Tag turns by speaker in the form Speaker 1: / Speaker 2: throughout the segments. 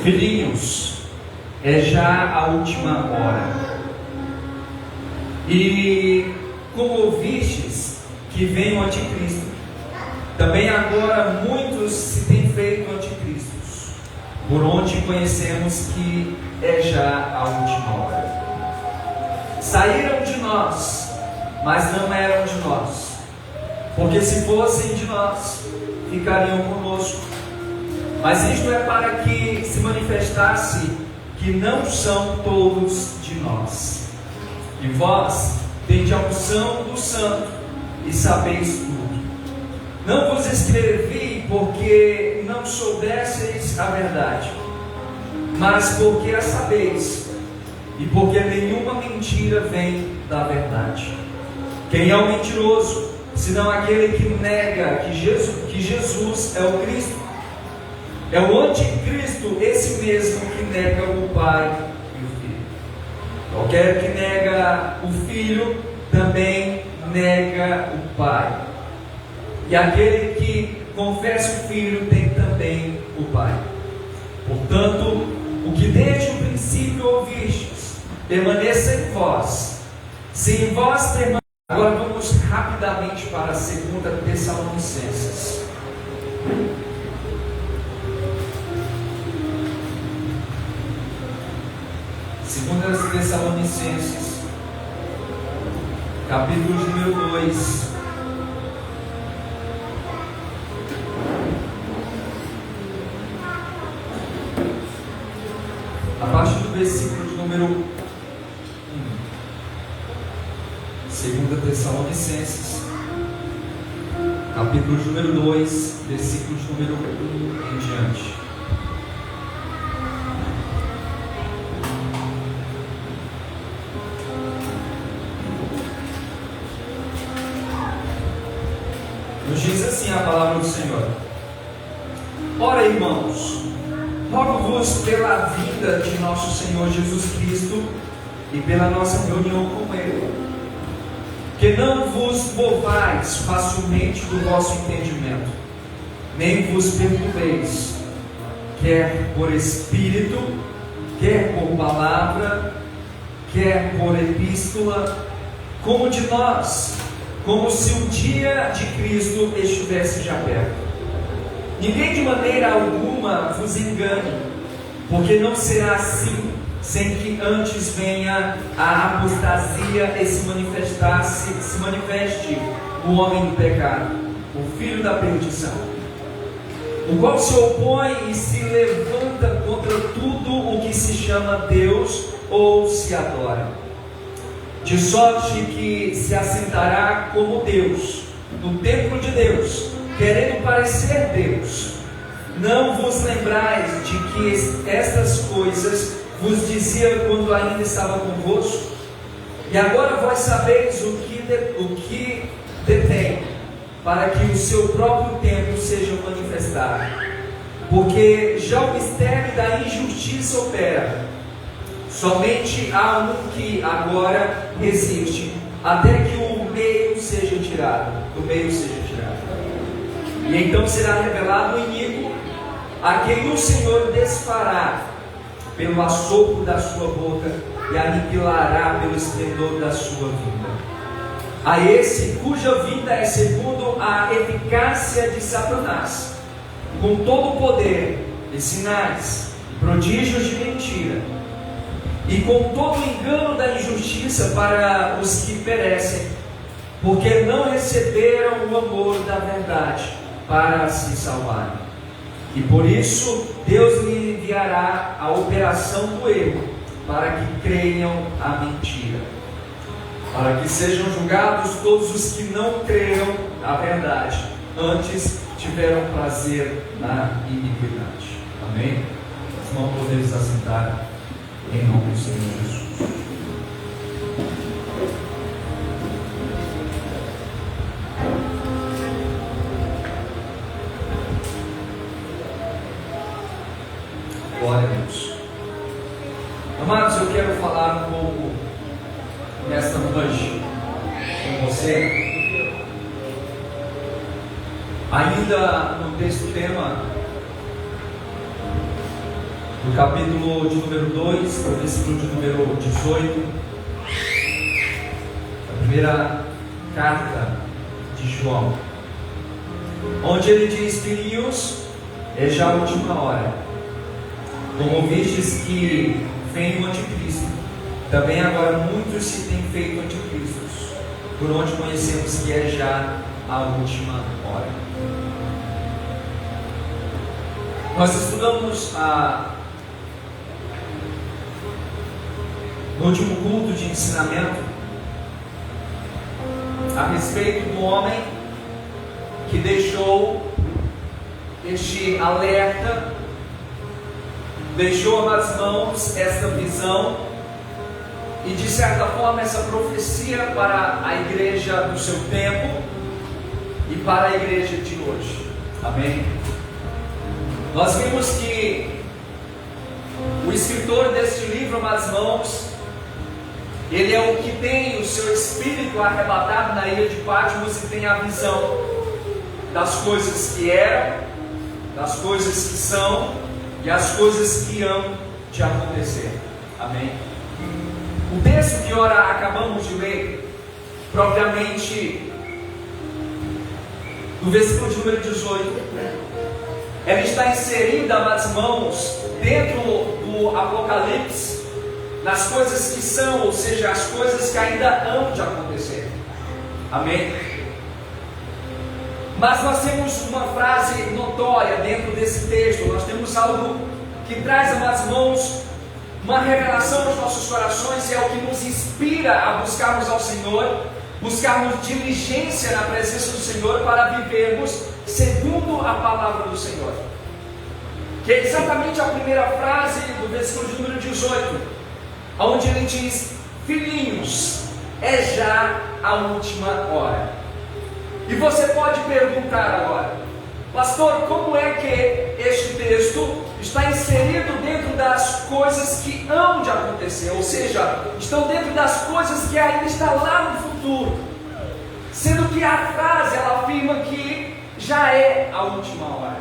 Speaker 1: Filhinhos, é já a última hora. E como ouvistes que vem o anticristo, também agora muitos se têm feito anticristos, por onde conhecemos que é já a última hora. Saíram de nós, mas não eram de nós, porque se fossem de nós, ficariam conosco. Mas isto é para que se manifestasse que não são todos de nós. E vós tendes a unção do Santo e sabeis tudo. Não vos escrevi porque não soubesseis a verdade, mas porque a sabeis, e porque nenhuma mentira vem da verdade. Quem é o mentiroso, senão aquele que nega que Jesus é o Cristo? É o anticristo, esse mesmo que nega o Pai e o Filho. Qualquer que nega o Filho, também nega o Pai. E aquele que confessa o Filho, tem também o Pai. Portanto, o que desde o princípio ouvistes, permaneça em vós. Se em vós permanecer. Agora vamos rapidamente para a 2 Tessalonicenses. 2 Tessalonicenses, capítulo número 2. A partir do versículo de número 1. 2 Tessalonicenses, capítulo número 2, versículo de número 1 em diante. Nos diz assim a palavra do Senhor: Ora, irmãos, rogo-vos pela vinda de nosso Senhor Jesus Cristo e pela nossa reunião com Ele, que não vos movais facilmente do vosso entendimento, nem vos perturbeis, quer por espírito, quer por palavra, quer por epístola, como de nós, como se o dia de Cristo estivesse já perto. Ninguém de maneira alguma vos engane, porque não será assim, sem que antes venha a apostasia e se manifeste o homem do pecado, o filho da perdição, o qual se opõe e se levanta contra tudo o que se chama Deus ou se adora, de sorte que se assentará como Deus no templo de Deus, querendo parecer Deus. Não vos lembrais de que estas coisas vos dizia quando ainda estava convosco? E agora vós sabeis o que detém, para que o seu próprio tempo seja manifestado. Porque já o mistério da injustiça opera. Somente há um que agora resiste, até que o meio seja tirado. E então será revelado o iníquo, a quem o Senhor desfará pelo assopro da sua boca e aniquilará pelo esplendor da sua vinda. A esse cuja vinda é segundo a eficácia de Satanás, com todo o poder e sinais e prodígios de mentira, e com todo o engano da injustiça para os que perecem, porque não receberam o amor da verdade para se salvarem. E por isso Deus lhe enviará a operação do erro, para que creiam a mentira, para que sejam julgados todos os que não creram a verdade, antes tiveram prazer na iniquidade. Amém? Os irmãos podem se assentar em nome do Senhor Jesus. Glória a Deus. Amados, eu quero falar um pouco nesta noite com você, ainda no texto tema no capítulo de número 2, no versículo de número 18, a primeira carta de João, onde ele diz: filhinhos, é já a última hora. Como ouvistes que vem o anticristo, também agora muitos se têm feito anticristos, por onde conhecemos que é já a última hora. Nós estudamos no último culto de ensinamento a respeito do homem que deixou este alerta, deixou nas mãos esta visão e, de certa forma, essa profecia para a igreja do seu tempo e para a igreja de hoje. Amém? Nós vimos que o escritor deste livro nas mãos, ele é o que tem o seu espírito arrebatado na ilha de Patmos e tem a visão das coisas que eram, das coisas que são e as coisas que hão de acontecer. Amém? O texto que ora acabamos de ler, propriamente no versículo de número 18, ela está inserida nas mãos dentro do Apocalipse, nas coisas que são, ou seja, as coisas que ainda hão de acontecer. Amém? Mas nós temos uma frase notória dentro desse texto, nós temos algo que traz nas mãos uma revelação aos nossos corações, e é o que nos inspira a buscarmos ao Senhor, buscarmos diligência na presença do Senhor para vivermos segundo a palavra do Senhor, que é exatamente a primeira frase do versículo de número 18, onde ele diz: filhinhos, é já a última hora. E você pode perguntar agora: pastor, como é que este texto está inserido dentro das coisas que hão de acontecer, ou seja, estão dentro das coisas que ainda estão lá no futuro, sendo que a frase ela afirma que já é a última hora?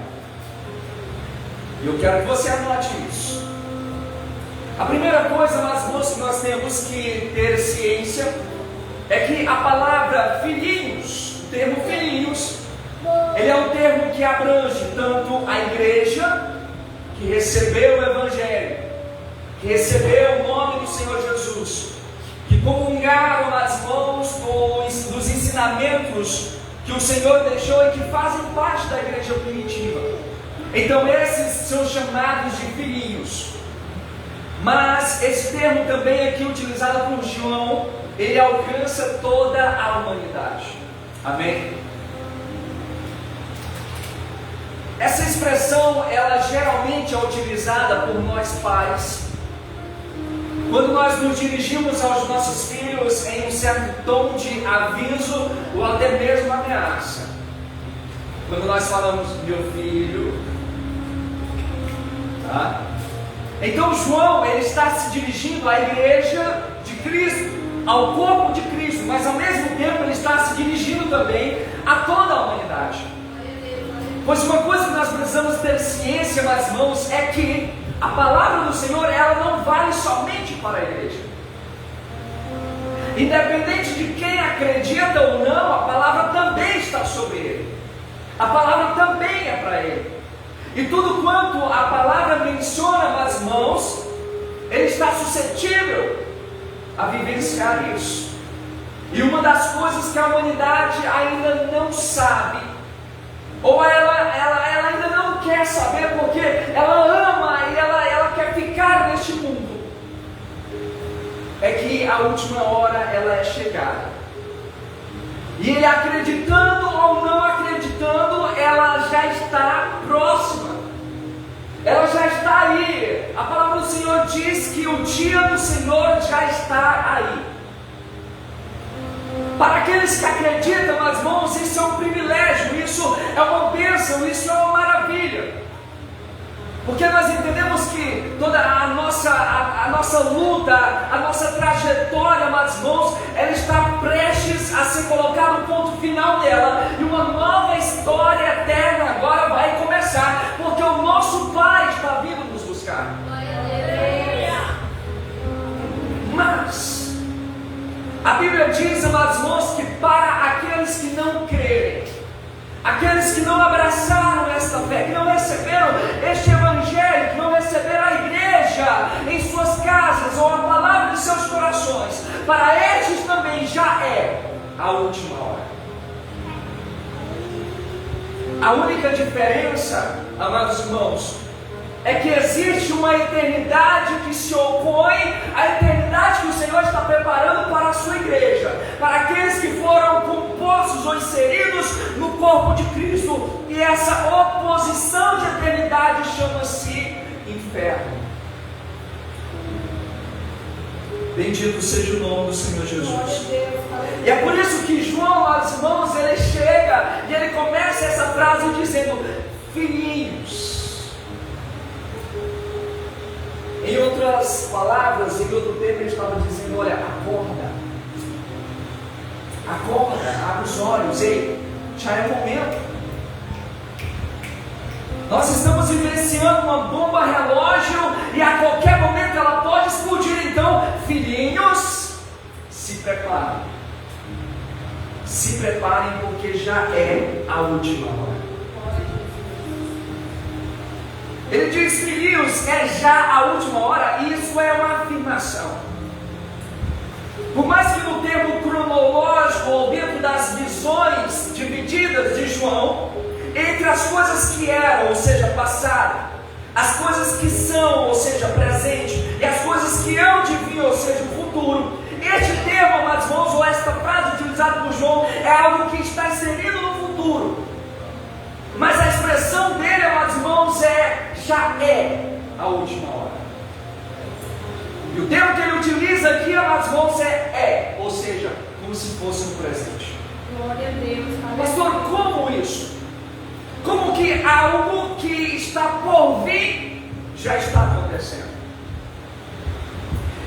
Speaker 1: E eu quero que você anote isso. A primeira coisa, mas moços, que nós temos que ter ciência é que a palavra filhinhos, o termo filhinhos, ele é um termo que abrange tanto a igreja que recebeu o Evangelho, que recebeu o nome do Senhor Jesus, que comungaram nas mãos dos ensinamentos que o Senhor deixou e que fazem parte da igreja primitiva. Então esses são chamados de filhinhos. Mas esse termo também aqui utilizado por João, ele alcança toda a humanidade. Amém? Essa expressão, ela geralmente é utilizada por nós pais, quando nós nos dirigimos aos nossos filhos em um certo tom de aviso ou até mesmo ameaça. Quando nós falamos: meu filho, tá? Então João, ele está se dirigindo à igreja de Cristo, ao corpo de Cristo, mas ao mesmo tempo ele está se dirigindo também a toda a humanidade. Pois uma coisa que nós precisamos ter ciência nas mãos é que a palavra do Senhor, ela não vale somente para a igreja. Independente de quem acredita ou não, a palavra também está sobre ele. A palavra também é para ele. E tudo quanto a palavra menciona nas mãos, ele está suscetível a vivenciar isso. E uma das coisas que a humanidade ainda não sabe, ou ela ainda não quer saber, porque ela ama e ela quer ficar neste mundo, é que a última hora ela é chegada. E ele, acreditando ou não acreditando, ela já está próxima. Ela já está aí. A palavra do Senhor diz que o dia do Senhor já está aí. Para aqueles que acreditam nas mãos, isso é um privilégio, isso é uma bênção, isso é uma maravilha. Porque nós entendemos que toda a nossa luta, a nossa trajetória nas mãos, ela está prestes a ser colocada no ponto final dela, e uma nova história eterna agora vai começar, porque o nosso Pai está vindo nos buscar. aqueles que não abraçaram esta fé, que não receberam este evangelho, que não receberam a igreja em suas casas ou a palavra de seus corações, para estes também já é a última hora. A única diferença, amados irmãos, é que existe uma eternidade que se opõe à eternidade que o Senhor está preparando para a sua igreja, para aqueles que foram compostos ou inseridos no corpo de Cristo, e essa oposição de eternidade chama-se inferno. Bendito seja o nome do Senhor Jesus. E é por isso que João, meus irmãos, ele chega e ele começa essa frase dizendo: filhinhos. Em outras palavras, em outro tempo, ele estava dizendo: olha, acorda, abre os olhos, ei, já é momento. Nós estamos vivenciando uma bomba relógio e a qualquer momento ela pode explodir. Então, filhinhos, se preparem. Se preparem, porque já é a última hora. Ele diz: filhinhos, é já a última hora. Isso é uma afirmação. Por mais que no termo cronológico, ou dentro das visões divididas de João, entre as coisas que eram, ou seja, passado, as coisas que são, ou seja, presente, e as coisas que hão de vir, ou seja, o futuro, este termo, amados irmãos, ou esta frase utilizada por João, é algo que está inserido no futuro. Mas a expressão dele, amados irmãos, já é a última hora. E o termo que ele utiliza aqui, amados irmãos, ou seja, como se fosse no presente.
Speaker 2: Glória a Deus.
Speaker 1: Pastor, como isso? Como que algo que está por vir já está acontecendo?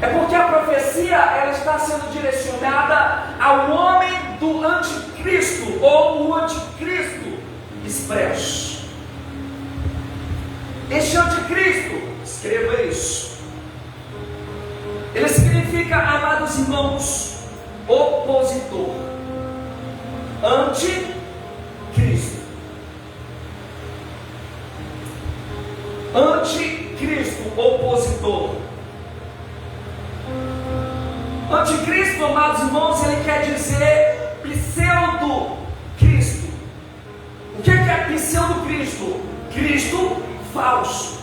Speaker 1: É porque a profecia ela está sendo direcionada ao homem do anticristo, ou o anticristo expresso. Este anticristo, escreva isso, ele significa, amados irmãos, opositor. Anticristo. Anticristo, opositor. Anticristo, amados irmãos, ele quer dizer pseudo-cristo. O que é pseudo-cristo? Cristo falso,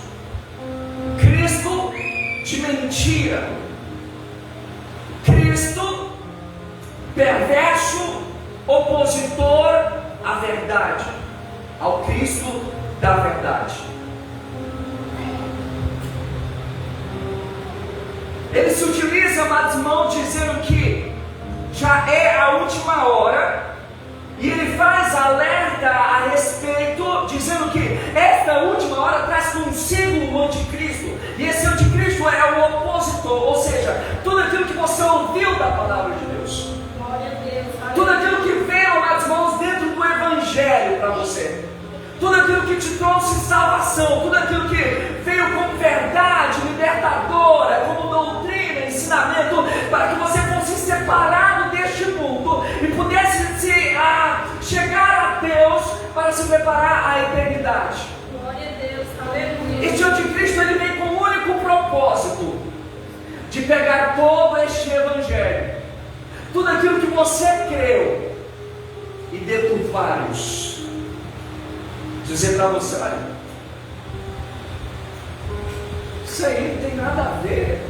Speaker 1: Cristo de mentira, Cristo perverso, opositor à verdade, ao Cristo da verdade. Ele se utiliza, amados irmãos, dizendo que já é a última hora, e ele faz alerta a respeito, dizendo que esta última hora traz consigo o anticristo, e esse anticristo é o opositor, ou seja, tudo aquilo que você ouviu da palavra de Deus, tudo aquilo que veio, amados irmãos, dentro do evangelho para você, tudo aquilo que te trouxe salvação, tudo aquilo que veio como verdade libertadora, como doutrina, ensinamento, para que você fosse separado deste mundo e pudesse chegar a Deus para se preparar à eternidade.
Speaker 2: Glória a Deus, aleluia.
Speaker 1: Este anticristo ele vem com o único propósito de pegar todo este evangelho, tudo aquilo que você creu, e deturpar-os, dizer para você: olha, isso aí não tem nada a ver.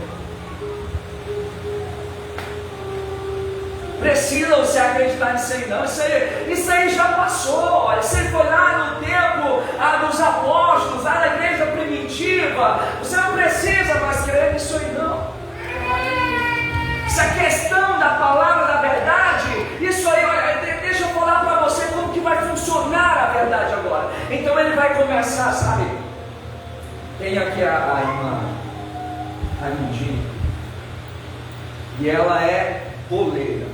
Speaker 1: Precisam se acreditar nisso aí não, isso aí já passou, isso aí foi lá no tempo dos apóstolos, lá na igreja primitiva, você não precisa mais crer nisso aí não. Essa questão da palavra da verdade, isso aí, olha, deixa eu falar para você como que vai funcionar a verdade agora. Então ele vai começar, sabe, tem aqui a irmã, a Lindinha, e ela é boleira.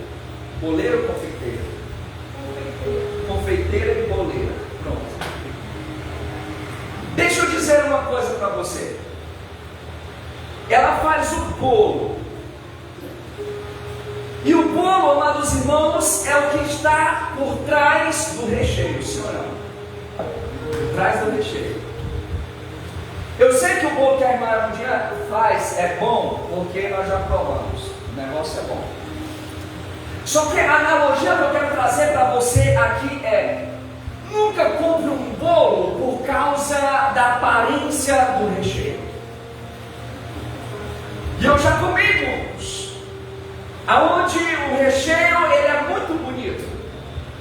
Speaker 1: Boleira ou confeiteira? Confeiteira e boleira. Pronto. Deixa eu dizer uma coisa para você. Ela faz o bolo. E o bolo, amados amados irmãos, é o que está por trás do recheio, sim ou não? Por trás do recheio. Eu sei que o bolo que a irmã Arundinha faz é bom, porque nós já provamos. O negócio é bom. Só que a analogia que eu quero trazer para você aqui é: nunca compre um bolo por causa da aparência do recheio. E eu já comi bolos aonde o recheio ele é muito bonito,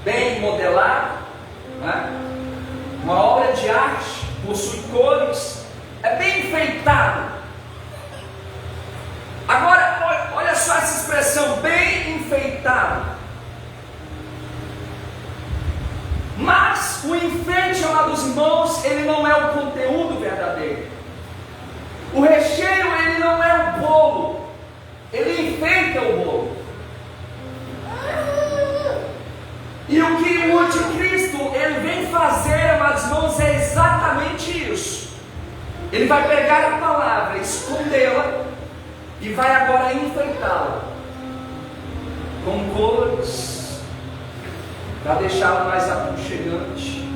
Speaker 1: bem modelado, né? Uma obra de arte, possui cores, é bem enfeitado. Agora, olha só essa expressão, bem enfeitado. Mas o enfeite, amados irmãos, ele não é o conteúdo verdadeiro. O recheio, ele não é o bolo, ele enfeita o bolo. E o que o anticristo ele vem fazer, amados irmãos, é exatamente isso. Ele vai pegar a palavra, escondê-la e vai agora enfeitá-la com cores, para deixá-la mais aconchegante,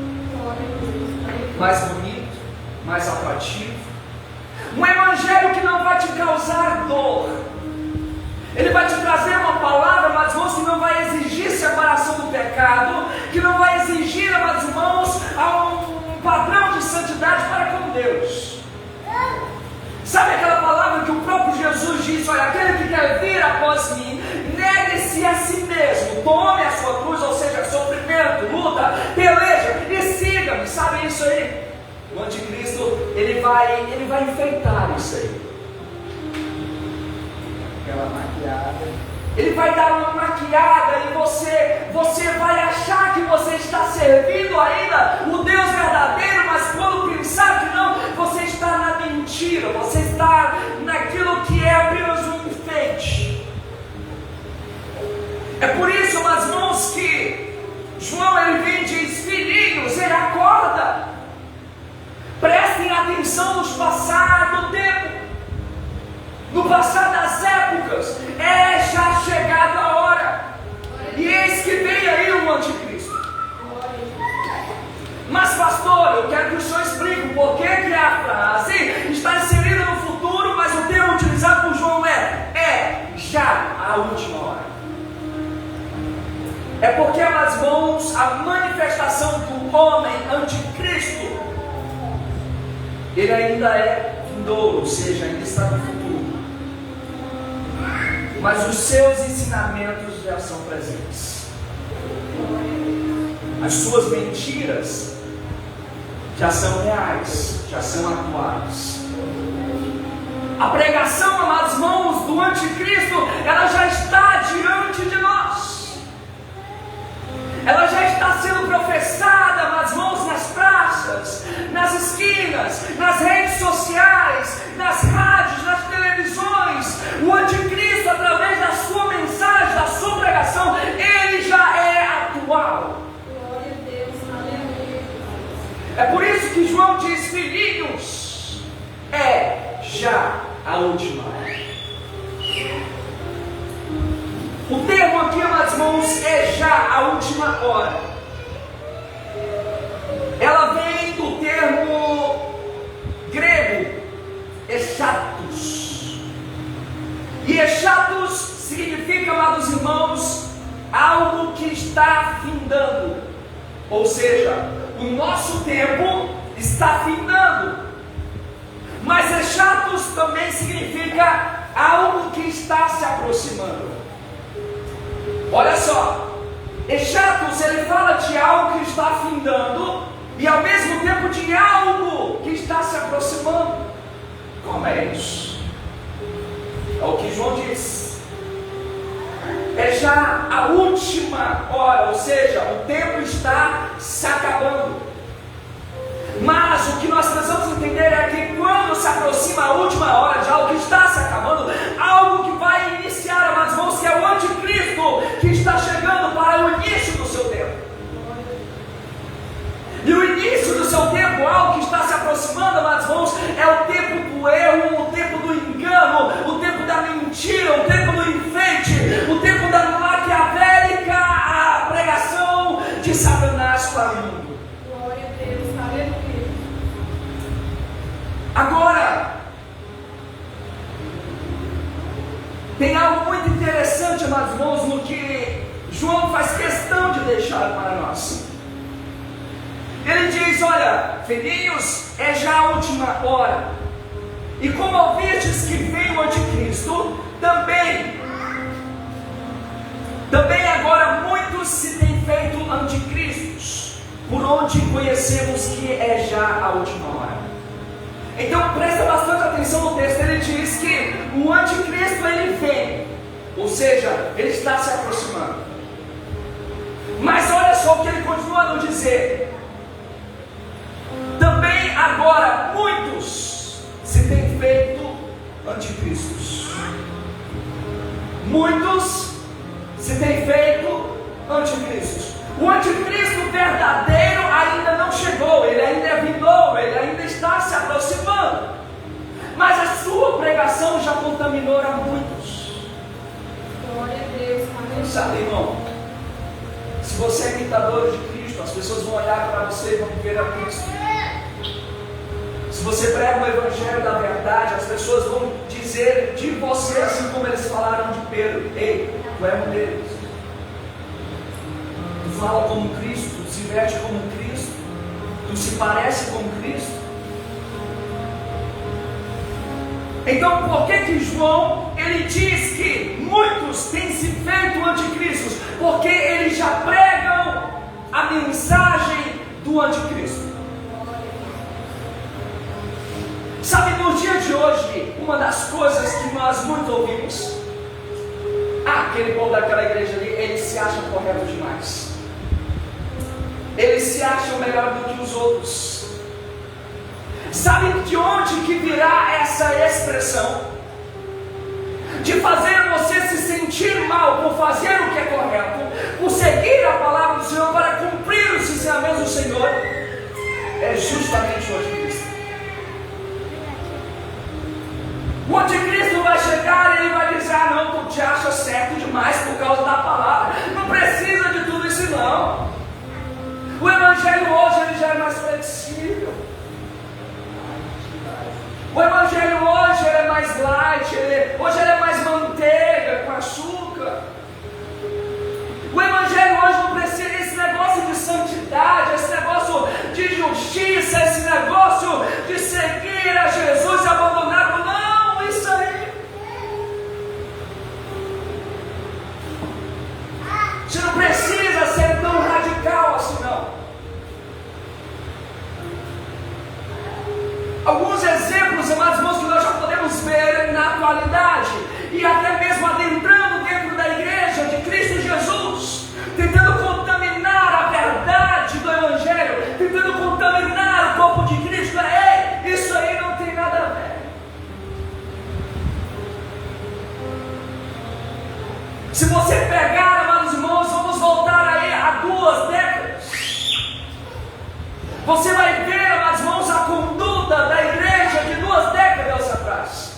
Speaker 1: mais bonito, mais atrativo. Um evangelho que não vai te causar dor. Ele vai te trazer uma palavra, amados irmãos, que não vai exigir separação do pecado, que não vai exigir, amados irmãos, um padrão de santidade para com Deus. Sabe aquela palavra que o próprio Jesus disse: olha, aquele que quer vir após mim, negue-se a si mesmo, tome a sua cruz, ou seja, sofrimento, luta, peleja, e siga-me. Sabe isso aí? O anticristo, ele vai enfeitar isso aí. Aquela maquiada. Ele vai dar uma maquiada e você vai achar que você está servindo ainda o Deus verdadeiro, mas quando pensar que não, você está na mentira, você está naquilo que é apenas um enfeite. É por isso, meus irmãos, que João ele vem e diz: filhinhos, ele acorda. Prestem atenção nos passados do tempo, no passar das épocas, é já chegada a hora, e eis que vem aí o anticristo. Mas pastor, eu quero que o senhor explique por que a frase está inserida no futuro, mas o termo utilizado por João é já a última hora. É porque, meus irmãos, a manifestação do homem anticristo, ele ainda é vindouro, ou seja, ainda está no futuro. Mas os seus ensinamentos já são presentes. As suas mentiras já são reais, já são atuais. A pregação, amados irmãos, do anticristo, ela já está diante de nós. Ela já está sendo professada, amados irmãos, nas praças, nas esquinas, nas redes sociais, nas rádios, nas televisões. O anticristo, através da sua mensagem, da sua pregação, ele já é atual.
Speaker 2: Glória a Deus, aleluia.
Speaker 1: É por isso que João diz: filhinhos, é já a última hora. O termo aqui, amados irmãos, é já a última hora. Ela vem do termo grego echatos. E echatos significa, amados irmãos, algo que está findando. Ou seja, o nosso tempo está findando. Mas echatos também significa algo que está se aproximando. Olha só, echatos, ele fala de algo que está findando e ao mesmo tempo de algo que está se aproximando. Como é isso? É o que João diz. É já a última hora, ou seja, o tempo está se acabando. Mas o que nós precisamos entender é que quando se aproxima a última hora de algo que está se acabando, algo que vai iniciar, amados irmãos, que é o anticristo, que está chegando para o início do seu tempo. E o início do seu tempo, algo que está se aproximando, amados irmãos, é o tempo do erro, o tempo do engano, o tempo da mentira, o tempo do enfeite, o tempo da maquiavélica Agora, tem algo muito interessante, amados irmãos, no que João faz questão de deixar para nós. Ele diz: olha, filhinhos, é já a última hora, e como ouvistes que vem o anticristo, também agora muitos se têm feito anticristos, por onde conhecemos que é já a última hora. Então presta bastante atenção no texto. Ele diz que o anticristo ele vem, ou seja, ele está se aproximando. Mas olha só o que ele continua a nos dizer: também agora muitos se têm feito anticristos. Muitos se têm feito anticristos. O anticristo verdadeiro ainda não chegou, ele ainda é vindouro, ele ainda está se aproximando. Mas a sua pregação já contaminou a muitos.
Speaker 2: Glória a Deus, amém.
Speaker 1: Sabe, irmão, se você é imitador de Cristo, as pessoas vão olhar para você e vão ver a Cristo. Se você prega o evangelho da verdade, as pessoas vão dizer de você, assim como eles falaram de Pedro: ei, tu é um deles. Tu fala como Cristo, tu se veste como Cristo, tu se parece com Cristo. Então por que João ele diz que muitos têm se feito anticristos? Porque eles já pregam a mensagem do anticristo. Sabe, no dia de hoje, uma das coisas que nós muito ouvimos: aquele povo daquela igreja ali, eles se acham corretos demais, eles se acham melhor do que os outros. Sabe de onde que virá essa expressão? De fazer você se sentir mal por fazer o que é correto, por seguir a palavra do Senhor, para cumprir os ensinamentos do Senhor. É justamente o anticristo. O anticristo vai chegar e ele vai dizer: ah não, tu te acha certo demais por causa da palavra, não precisa de tudo isso não. O evangelho hoje ele já é mais flexível. O evangelho hoje ele é mais light, hoje ele é mais manteiga com açúcar. O evangelho hoje não precisa desse negócio de santidade, esse negócio de justiça, esse negócio de seguir a Jesus e abandonar o não, isso aí. Você não precisa ser tão radical assim não. Alguns exemplos, amados irmãos, que nós já podemos ver na atualidade, e até mesmo adentrando dentro da igreja de Cristo Jesus, tentando contaminar a verdade do evangelho, tentando contaminar o corpo de Cristo. Ei, isso aí não tem nada a ver. Se você pegar, amados irmãos, vamos voltar aí a 2 décadas, você vai ver, amados irmãos, a conduta da igreja de 2 décadas atrás.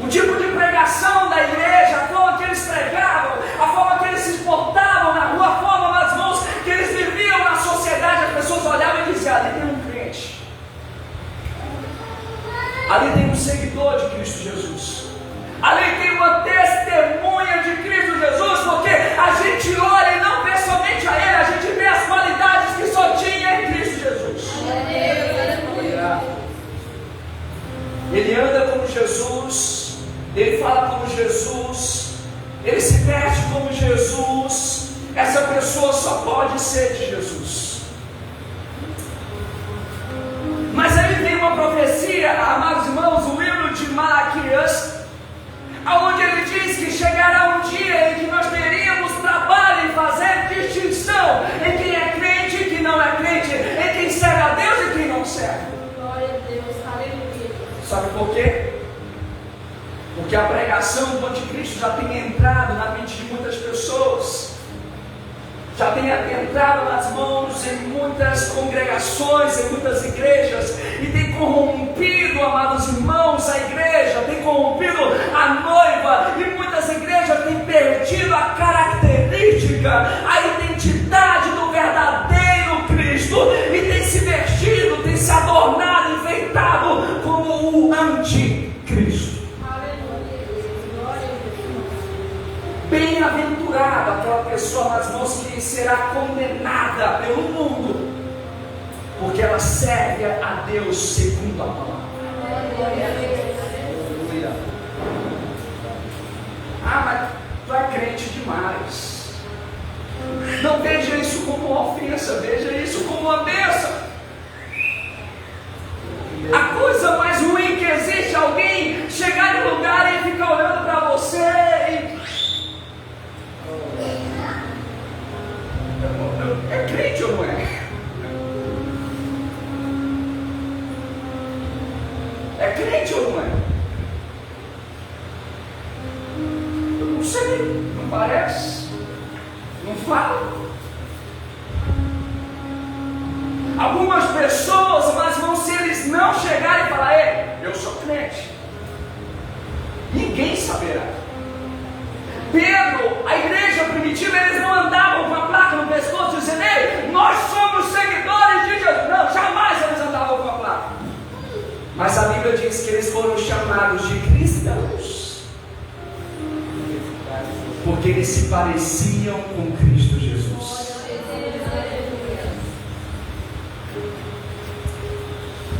Speaker 1: O tipo de pregação da igreja, a forma que eles pregavam, a forma que eles se portavam na rua, a forma, amados irmãos, que eles viviam na sociedade. As pessoas olhavam e diziam: ali tem um crente, ali tem um seguidor de Cristo Jesus, ali tem uma testemunha de Cristo Jesus, porque a gente olha e não vê somente a Ele, a gente vê as qualidades que só tinha em Cristo Jesus. Ele anda como Jesus, ele fala como Jesus, ele se veste como Jesus. Essa pessoa só pode ser de Jesus. Mas aí vem uma profecia, amados irmãos, o livro de Malaquias, onde ele diz que chegará um dia em que nós teríamos trabalho em fazer distinção em quem é crente e quem não é crente, em quem serve a Deus e quem não serve.
Speaker 2: Glória a Deus, aleluia.
Speaker 1: Sabe por quê? Porque a pregação do anticristo já tem entrado na mente de muitas pessoas, já tem entrado nas mãos em muitas congregações, em muitas igrejas, e tem corrompido, amados irmãos, a igreja, tem corrompido a noiva, e muitas igrejas têm perdido a característica, a identidade do verdadeiro Cristo, e tem se vestido, tem se adornado Cristo.
Speaker 2: Aleluia, Deus. Glória a Deus.
Speaker 1: Bem-aventurada aquela pessoa, meus irmãos, que será condenada pelo mundo, porque ela serve a Deus segundo a palavra.
Speaker 2: Glória a Deus.
Speaker 1: Aleluia. Ah, mas tu é crente demais. Não veja isso como uma ofensa, veja isso como uma bênção. A coisa mais ruim que existe é alguém chegar em lugar e ficar olhando para você e... É crente ou não é? É crente ou não é? Eu não sei, não parece, não fala. Algumas pessoas, mas vão se eles não chegarem e falar, ei, eu sou crente, ninguém saberá. Pedro, a igreja primitiva, eles não andavam com a placa no pescoço dizendo, ei, nós somos seguidores de Jesus. Não, jamais eles andavam com a placa. Mas a Bíblia diz que eles foram chamados de cristãos, porque eles se pareciam com Cristo Jesus.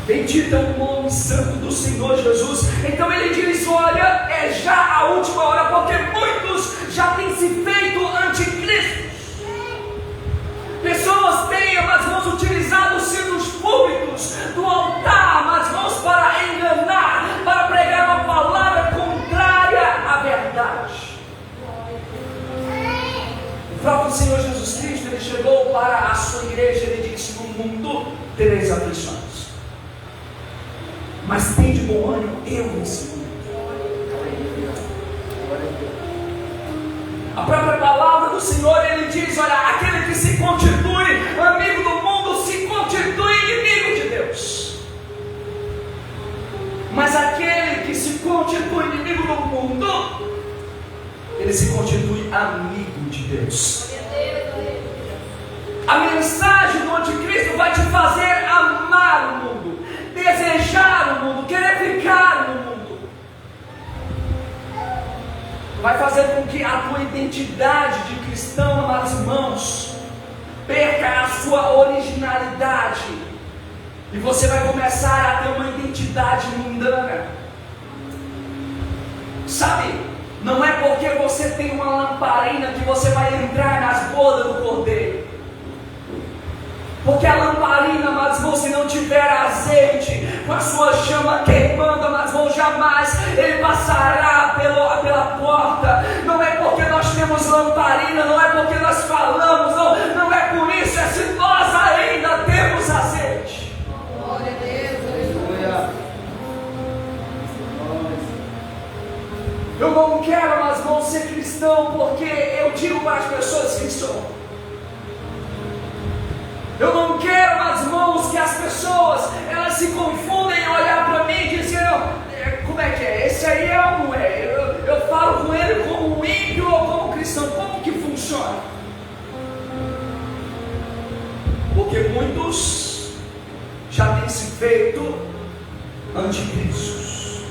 Speaker 1: Bendito é o nome santo do Senhor Jesus. Então ele diz, olha, é já a última hora, porque muitos já têm se feito anticristos. Pessoas têm, mas vão utilizar os símbolos públicos do altar, mas vão para enganar, para pregar uma palavra contrária à verdade. O próprio Senhor Jesus Cristo, ele chegou para a sua igreja, ele disse, no mundo tereis aflições, mas tem de bom ânimo, eu venci o mundo. A própria palavra do Senhor, ele diz, olha, aquele que se constitui amigo do mundo, se constitui inimigo de Deus. Mas aquele que se constitui inimigo do mundo, ele se constitui amigo de Deus. A mensagem do anticristo vai te fazer amar o mundo, desejar o mundo, querer ficar no mundo. Vai fazer com que a tua identidade de cristão nas mãos perca a sua originalidade, e você vai começar a ter uma identidade mundana. Sabe, não é porque você tem uma lamparina que você vai entrar nas bodas do Cordeiro. Porque a lamparina, mas se não tiver azeite, com a sua chama queimando, mas jamais ele passará pela porta. Não é porque nós temos lamparina, não é porque nós falamos, não é por isso, é se nós ainda temos azeite.
Speaker 2: Glória a Deus.
Speaker 1: Eu não quero, mas vão ser cristão, porque eu digo para as pessoas que sou. Eu não quero, meus irmãos, que as pessoas elas se confundem em olhar para mim e dizer, como é que é? Esse aí é ou não é? Eu falo com ele como ímpio ou como cristão? Como que funciona? Porque muitos já têm se feito anticristos.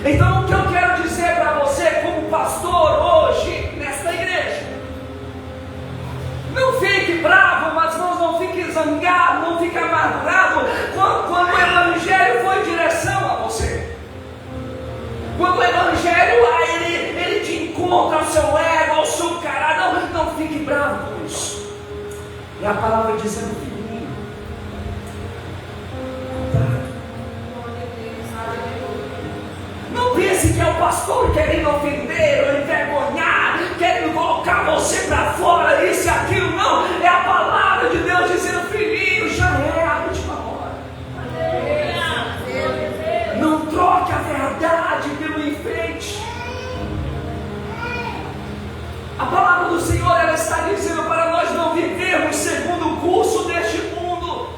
Speaker 1: Então o que eu quero dizer para você como pastor hoje nesta igreja, não fique bravo, mas não fique zangado, não fique amargurado quando o Evangelho foi em direção a você. Quando o Evangelho ele te encontra ao seu ego, ao seu caráter, não fique bravo com isso. É a palavra dizendo, filhinho, cuidado. Não pense que é o pastor querendo ofender ou envergonhar, querendo colocar você para fora, isso e aquilo. Não, é a palavra de Deus dizendo, filhinho, já é a última hora. Não troque a verdade pelo enfeite. A palavra do Senhor, ela está dizendo para nós não vivermos segundo o curso deste mundo.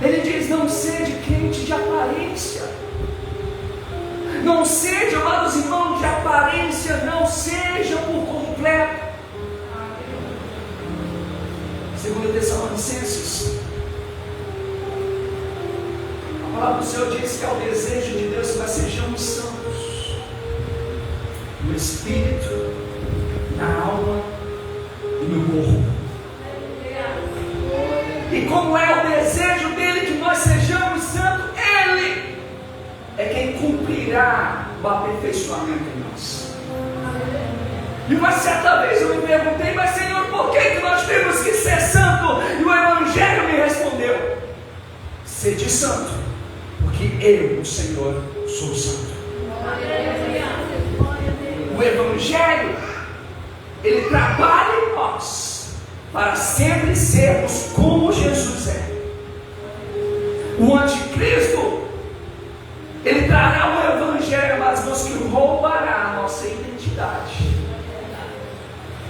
Speaker 1: Ele diz, não sede crente de aparência. Não seja, amados irmãos, de aparência, não seja por completo. 2 Tessalonicenses, a palavra do Senhor diz que é o desejo de Deus que nós sejamos santos no espírito, na alma e no corpo. E como é o desejo dele que nós sejamos santos, ele é quem cumprirá o aperfeiçoamento em nós. E uma certa vez eu me perguntei, mas Senhor, por que nós temos que ser santo? E o Evangelho me respondeu: sede santo, porque eu, o Senhor, sou santo. O Evangelho, ele trabalha em nós para sempre sermos como Jesus é. O anticristo, ele trará um Evangelho, mas que roubará a nossa identidade.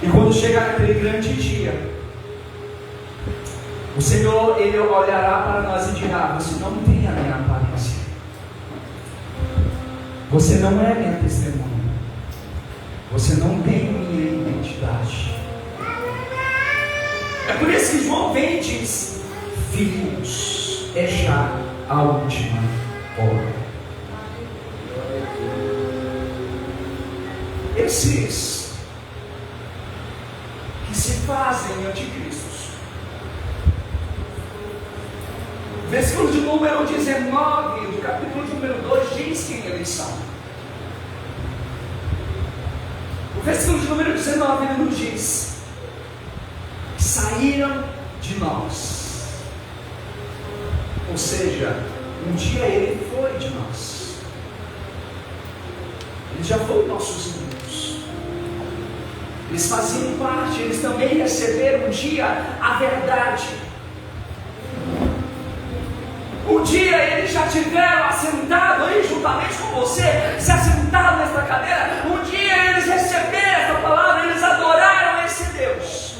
Speaker 1: E quando chegar naquele grande dia, o Senhor, ele olhará para nós e dirá: você não tem a minha aparência, você não é minha testemunha, você não tem minha identidade. É por isso que João vem e diz: filhos, é já a última hora. Esses que se fazem anticristos, versículo de número 19 do capítulo de número 2 diz quem eles são. O versículo de número 19 ele nos diz que saíram de nós, ou seja, um dia ele foi de nós, ele já foi nossos irmãos. Eles faziam parte, eles também receberam um dia a verdade. Um dia eles já tiveram assentado aí juntamente com você, se assentaram nesta cadeira. Um dia eles receberam essa palavra, eles adoraram esse Deus.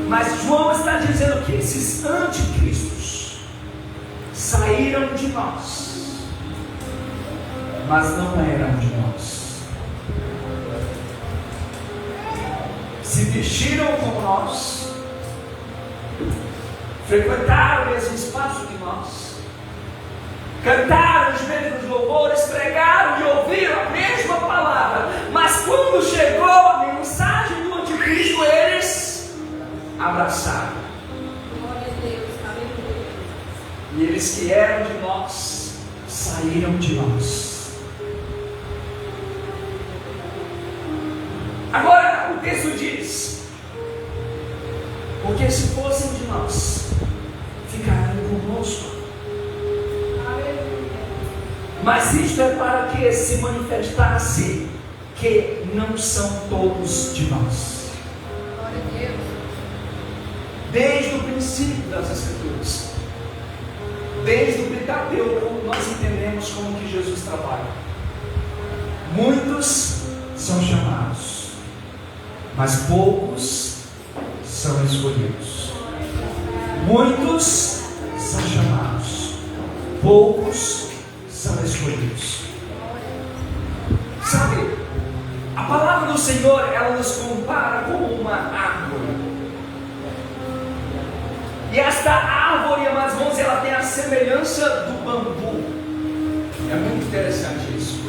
Speaker 1: Mas João está dizendo que esses anticristos saíram de nós, mas não eram de nós. Se vestiram como nós, frequentaram o mesmo espaço que nós, cantaram os mesmos louvores, pregaram e ouviram a mesma palavra, mas quando chegou a mensagem do anticristo, eles abraçaram. E eles que eram de nós, saíram de nós. Agora o texto diz: porque se fossem de nós, ficariam conosco. Mas isto é para que se manifestasse que não são todos de nós. Desde o princípio das Escrituras, desde o Pentateuco, nós entendemos como que Jesus trabalha. Muitos são chamados, mas poucos são escolhidos. Muitos são chamados, poucos são escolhidos. Sabe, a palavra do Senhor, ela nos compara com uma árvore. E esta árvore, amados irmãos, ela tem a semelhança do bambu. É muito interessante isso.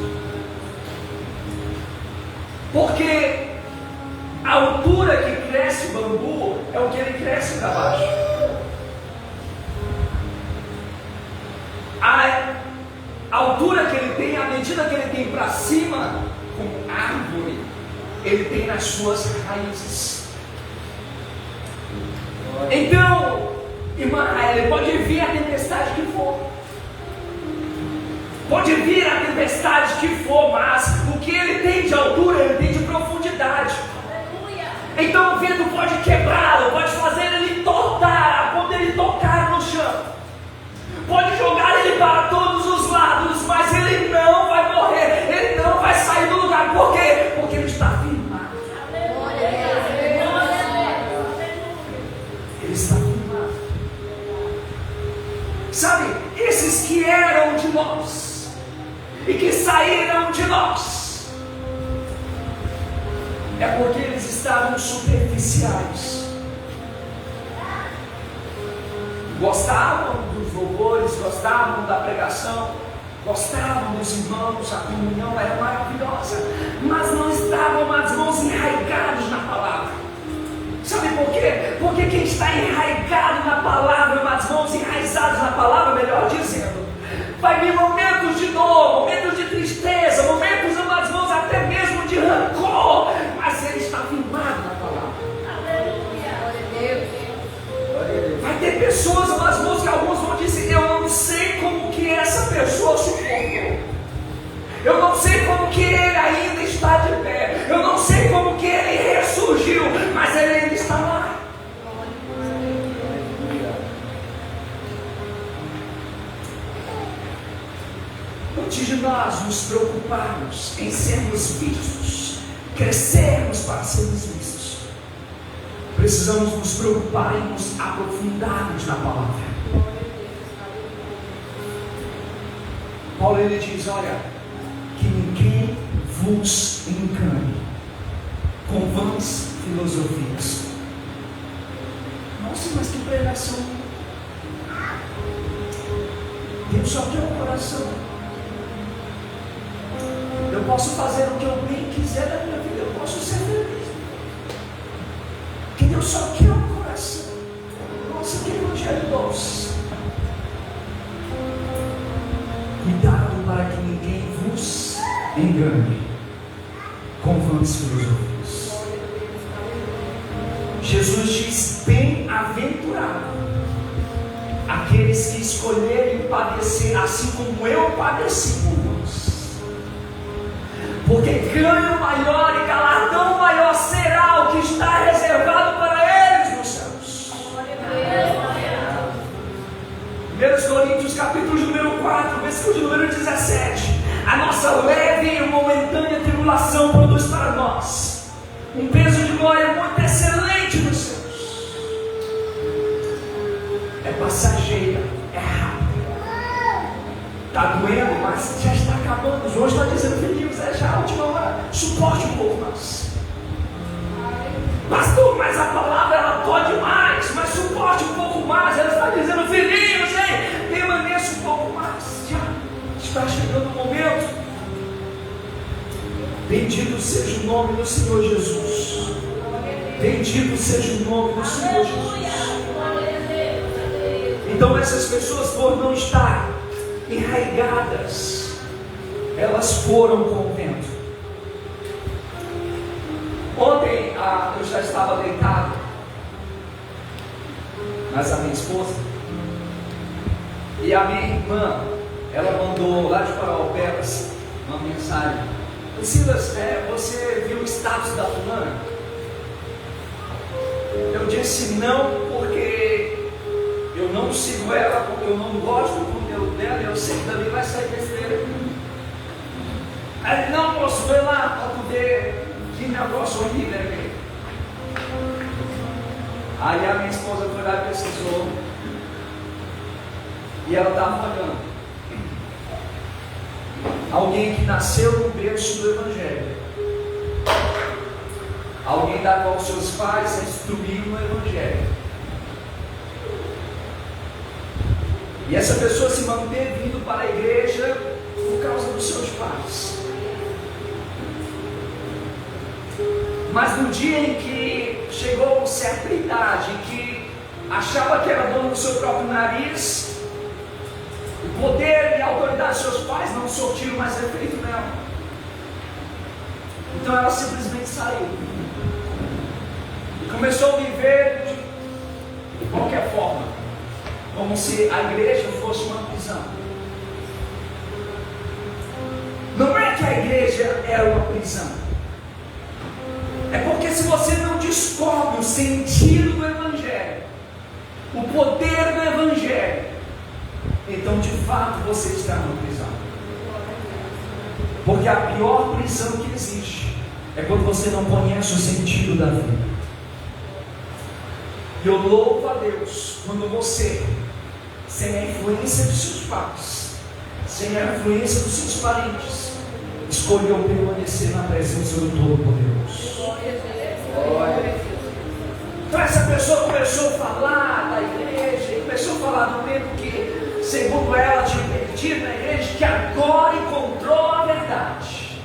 Speaker 1: Porque a altura que cresce o bambu é o que ele cresce para baixo. A altura que ele tem, a medida que ele tem para cima, como árvore, ele tem nas suas raízes. Então, irmã, ele pode vir a tempestade que for, pode vir a tempestade que for, mas o que ele tem de altura, ele tem de profundidade. Então o vento pode quebrá-lo, pode fazer ele tortar, quando ele tocar no chão, pode jogar ele para todos os lados, mas ele não vai morrer, ele não vai sair do lugar. Por quê? Porque ele está firmado. Ele está firmado. Sabe, esses que eram de nós e que saíram de nós, é porque eles estavam superficiais. gostavam dos louvores, gostavam da pregação, gostavam dos irmãos, a comunhão era maravilhosa, mas não estavam, meus irmãos, enraigados na palavra. Sabe por quê? Porque quem está enraigado na palavra, meus irmãos, enraizados na palavra, melhor dizendo, vai vir momentos de dor, momentos de tristeza, momentos, meus irmãos, até mesmo de rancor, mas ele está firmado na palavra. Vai ter pessoas, meus irmãos, que alguns vão dizer, eu não sei como que essa pessoa suportou, eu não sei como que ele ainda está de pé, eu não sei como que ele ressurgiu, mas ele ainda está lá. Antes de nós nos preocuparmos em sermos vistos, crescermos para sermos vistos, precisamos nos preocupar em nos aprofundarmos na palavra. Paulo ele diz, olha, que ninguém vos engane com vãs filosofias. Nossa, mas que pregação! Deus só quer um coração. Eu posso fazer o que eu bem quiser da minha vida, eu posso ser feliz. Que Deus só quer um coração. Nossa, que evangelho doce. Cuidado para que ninguém vos engane com vãs filosofias. Jesus diz, bem-aventurado aqueles que escolherem padecer assim como eu padeci por vós. Porque ganho maior e galardão maior será o que está reservado para eles nos céus. 1 Coríntios capítulo número 4, versículo de número 17. A nossa leve e momentânea tribulação produz para nós um peso de glória muito excelente nos céus. É passageira, é rápida. Está doendo, mas já está acabando. João está dizendo, filhinhos, é já a última hora. Suporte um pouco mais. Pastor, mas a palavra ela dói demais. Mas suporte um pouco mais. Ela está dizendo, filhinhos, hein, permaneça um pouco mais. Já está chegando o momento. Bendito seja o nome do Senhor Jesus. Bendito seja o nome do Senhor Jesus. Então essas pessoas, por não estar enraigadas, elas foram com o vento. Ontem eu já estava deitado, mas a minha esposa e a minha irmã, ela mandou lá de Parauapebas uma mensagem. Silas, você viu o status da fulana? Eu disse não, porque eu não sigo ela, porque eu não gosto do conteúdo dela, eu sei que dali vai sair besteira. Aí, não, moço, vai lá para tu ver que negócio horrível é aquele. Aí a minha esposa foi lá e pesquisou, e ela estava olhando. Alguém que nasceu no berço do Evangelho, alguém da qual seus pais se instruíram no Evangelho, e essa pessoa se manteve vindo para a igreja por causa dos seus pais. Mas no dia em que chegou certa idade, que achava que era dono do seu próprio nariz, o poder e a autoridade dos seus pais não surtiram mais efeito nela. Então ela simplesmente saiu e começou a viver de qualquer forma, como se a igreja fosse uma prisão. Não é que a igreja era uma prisão, é porque se você não descobre o sentido do Evangelho, o poder do Evangelho, então de fato você está numa prisão. Porque a pior prisão que existe é quando você não conhece o sentido da vida. E eu louvo a Deus quando você, sem a influência dos seus pais, sem a influência dos seus parentes, escolheu permanecer na presença do Todo-Poderoso. Então essa pessoa começou a falar da igreja, começou a falar no tempo que, segundo ela, tinha permitido na igreja, que agora encontrou a verdade.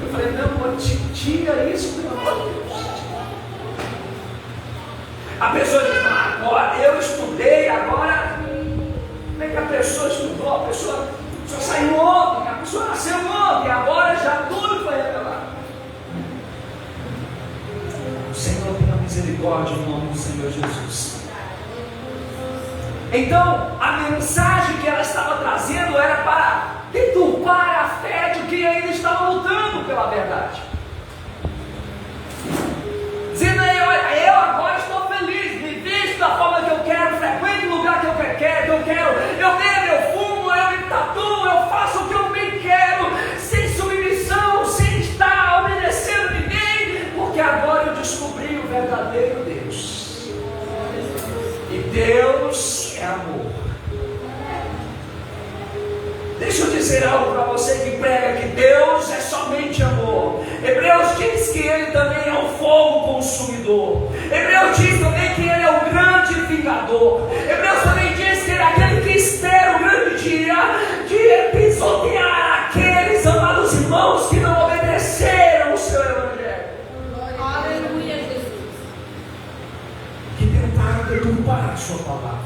Speaker 1: Eu falei, não, tira isso, pelo amor de Deus. A pessoa diz, agora eu estudei, agora. Como é que a pessoa estudou? A pessoa só saiu ontem, a pessoa nasceu ontem, agora já tudo foi revelado. O Senhor tenha misericórdia em nome do Senhor Jesus. Então, a mensagem que ela estava trazendo era para deturpar a fé de quem ainda estava lutando pela verdade. Dizendo aí, olha, eu agora estou feliz, me visto da forma que eu quero, frequento o lugar que eu quero, eu bebo, eu fumo, eu me tatuo, eu faço o que eu bem quero, sem submissão, sem estar obedecendo ninguém, porque agora eu descobri o verdadeiro Deus. E Deus é amor. Deixa eu dizer algo para você que prega que Deus é somente amor. Hebreus diz que Ele também é o fogo consumidor. Hebreus diz também que Ele é o grande vingador. Hebreus também diz que Ele é aquele que espera o grande dia de pisotear aqueles amados irmãos que não obedeceram o seu evangelho.
Speaker 2: Aleluia, Jesus.
Speaker 1: Que tentaram deturpar a sua palavra.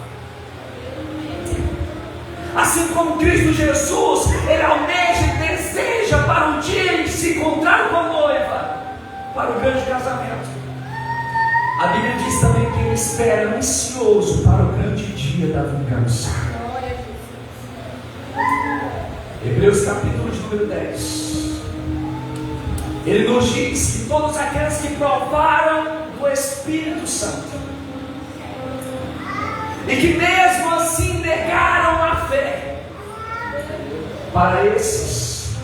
Speaker 1: Assim como Cristo Jesus, Ele almeja e deseja para um dia ele se encontrar com a noiva, para o grande casamento. A Bíblia diz também que Ele espera ansioso para o grande dia da vingança. Hebreus capítulo de número 10. Ele nos diz que todos aqueles que provaram do Espírito Santo e que mesmo assim negaram a fé, para esses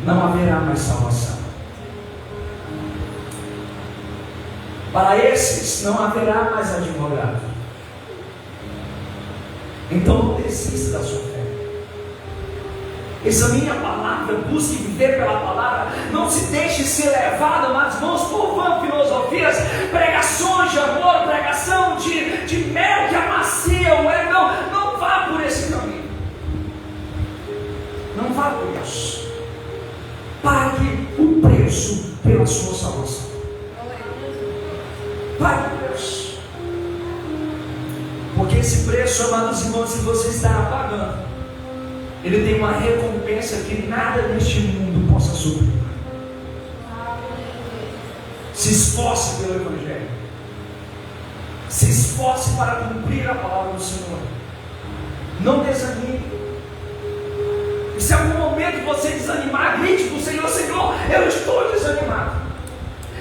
Speaker 1: não haverá mais salvação. Para esses não haverá mais advogado. Então não desista da sua fé. Examine a palavra, busque viver pela palavra. Não se deixe ser levado, mas mãos por vã filosofias, pregações de amor, pregação de mel que amacia o ego. Não vá por esse caminho. Não vá por isso. Pague o preço pela sua salvação. Pague o preço. Porque esse preço, amados irmãos, se você está pagando, ele tem uma recompensa que nada neste mundo possa suprir. Se esforce pelo Evangelho. Se esforce para cumprir a palavra do Senhor. Não desanime. E se em algum momento você desanimar, grite para o Senhor: Senhor, eu estou desanimado.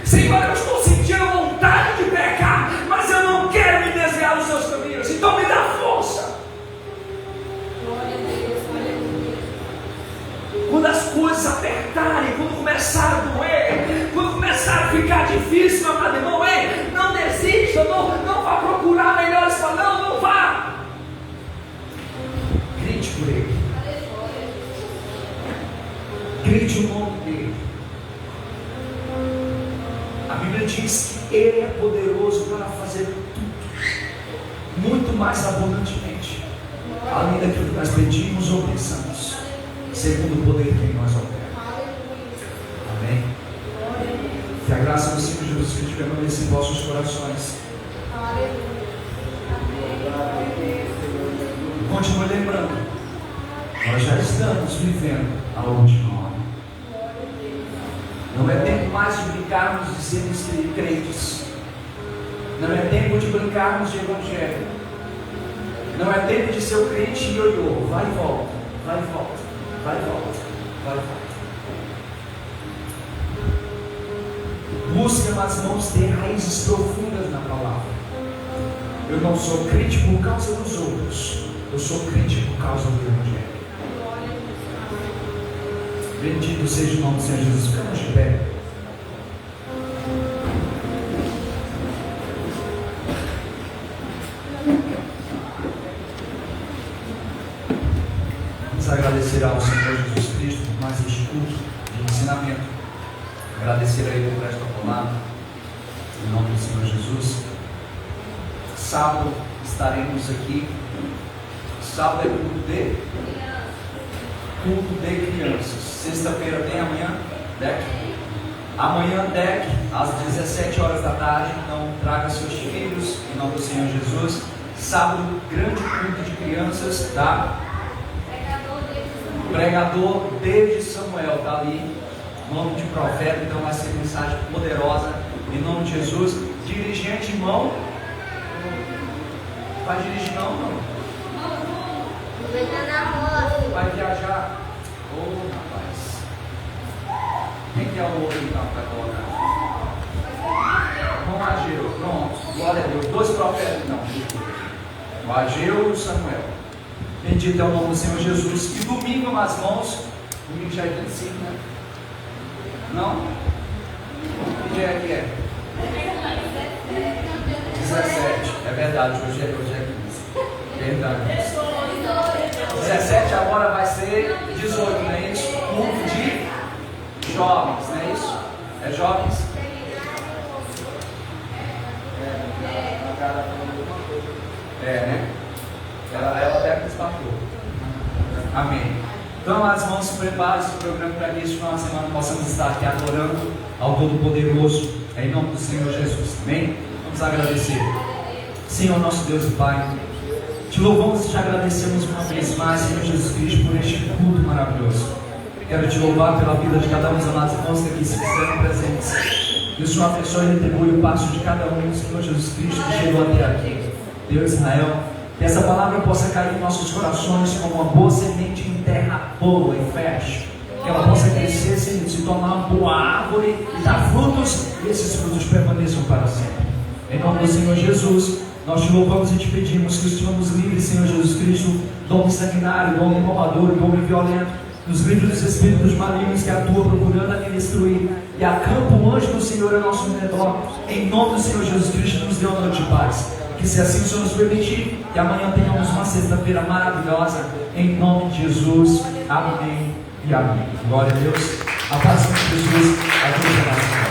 Speaker 1: Senhor, eu estou sentindo vontade de pecar, mas eu não quero me desviar dos seus caminhos. Então me dá força. Quando as coisas apertarem, quando começar a doer, quando começar a ficar difícil, meu amado irmão, não desista, não vá procurar melhores para não vá. Grite por Ele. Grite o nome dEle. A Bíblia diz que Ele é poderoso para fazer tudo, muito mais abundantemente, além daquilo que nós pedimos ou pensamos, segundo o poder que em nós opera. Amém? Que a graça do Senhor Jesus Cristo permaneça em vossos corações. Continue lembrando, nós já estamos vivendo a última hora. Não é tempo mais de brincarmos de sermos crentes. Não é tempo de brincarmos de evangelho. Não é tempo de ser o crente ioiô, vai e volta, vai e volta, vai e volta, vai e volta. Busque, mas irmãos, ter raízes profundas na palavra. Eu não sou crente por causa dos outros, eu sou crente por causa do Evangelho. Bendito seja o nome do Senhor Jesus. Ficamos de pé. Vamos agradecer ao Senhor Jesus Cristo por mais este culto de ensinamento. Agradecer a Ele por esta palavra. Em nome do Senhor Jesus. sábado estaremos aqui. Sábado é culto de crianças. Sexta-feira tem amanhã, DEC. Amanhã, DEC, às 17 horas da tarde. Então, traga seus filhos, em nome do Senhor Jesus. Sábado, grande culto de crianças, tá? Pregador David Samuel, tá ali. Nome de profeta, então vai ser mensagem poderosa. Em nome de Jesus. Dirigente, irmão. Vai dirigir não? Vai viajar. Rapaz. Quem que é o outro então para colocar? Irmão Ageu, pronto. Glória a Deus. 2 profetas então. O Ageu e o Samuel. Bendito é o nome do Senhor Jesus. E domingo, meus irmãos. Domingo já é 25, né? Não? Que dia é que é? 17. É verdade, hoje é 15. Verdade. 17 agora vai ser 18, não é isso? Culto de jovens, não é isso? É jovens? Né? Ela deve destacou. Amém. Então, as mãos se preparam esse programa para que este final de semana possamos estar aqui adorando ao Todo-Poderoso, em nome do Senhor Jesus. Amém? Vamos agradecer. Senhor, nosso Deus e Pai, te louvamos e te agradecemos uma vez mais, Senhor Jesus Cristo, por este culto maravilhoso. Quero te louvar pela vida de cada um dos amados irmãos que aqui se fizeram presentes. Que o Senhor abençoe e retribui o passo de cada um, Senhor Jesus Cristo, que chegou até aqui. Deus Israel, que essa palavra possa cair em nossos corações como uma boa semente em terra boa e fértil. Que ela possa crescer, Senhor, se tornar uma boa árvore e dar frutos, e esses frutos permaneçam para sempre. Em nome do Senhor Jesus, nós te louvamos e te pedimos que o Senhor nos livre, Senhor Jesus Cristo, do homem sanguinário, do homem roubador, do homem violento, nos livre dos espíritos malignos que atuam procurando a me destruir, e acampa o anjo do Senhor ao nosso redor. Em nome do Senhor Jesus Cristo, nos dê uma noite de paz. Que se assim o Senhor nos permitir, que amanhã tenhamos uma sexta-feira maravilhosa, em nome de Jesus. Amém e amém. Glória a Deus. A paz de Jesus. A Deus.